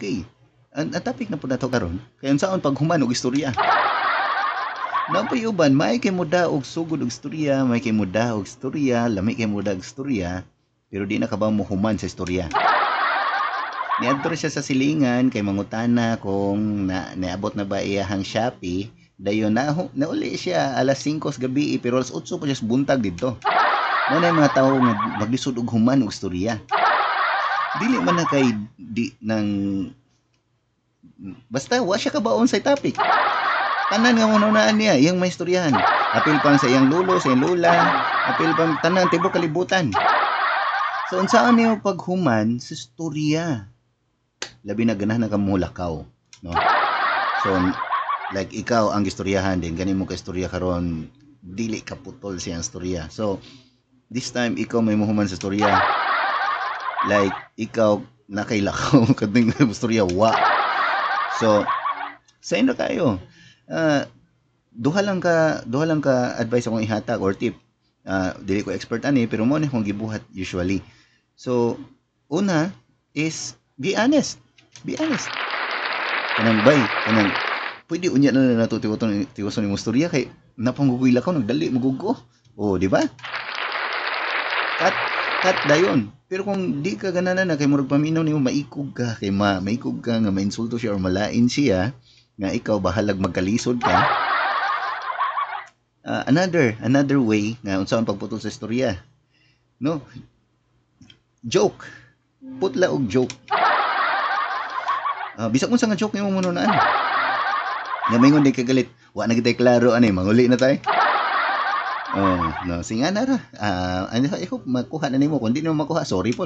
Okay. Ang topic na po nato karon kay unsaon paghuman og istorya. Napay uban may kay muda og sugod og istorya, may kay muda og istorya, lami kay muda og istorya, pero di na ka ba mohuman sa istorya. Niadto siya sa silingan kay mangutana kung naabot na ba iyahang Shopee. Dayon nauli siya alas 5 sa gabi pero alas 8 pa siya sa buntag dito. Mo na mga tawo nga maglisod og human og istorya. Dili man na kay di nang basta wa siya kabaon sa topic. Tanan nga manunaan niya, iyang may istoryahan. Apil pang sa iyang lulo, sa iyang lula, apil pang tanan tibok kalibutan. So unsaan niyo paghuman sa istorya? Labi na ganahan ka mulakaw, no? So like ikaw ang istoryahan din, ganin mo ka istorya karon dili ka putol siyang istorya. So this time ikaw may muhuman sa istorya. Like ikaw nakailakaw kading istorya wa. So sa inyo kayo. Duha lang ka advice akong ihatag or tip. Dili ko expert ani pero mo ni akong gibuhat usually. So una is be honest. Be honest. Kanang bay, kanang pwede unya na nato tiwason ni istorya kay napanggugoy lakaw nagdali magugo. Oh, di ba? Kat dayon. Pero kung di ka gananan na kay murag paminaw nimo maikog ka kay maikog ka nga mainsulto siya or malain siya nga ikaw bahalag magkalisod ka. Another way nga unsaon pagputol sa istorya. No? Joke. Putla og joke. Bisag unsa nga joke nimo mununaan. Nga maingon di kagalit. Wa na kitay klaro ani manguli na tay. Oh, no, singa na ra. I hope makuha na nimo. Kung di nimo makuha, sorry po.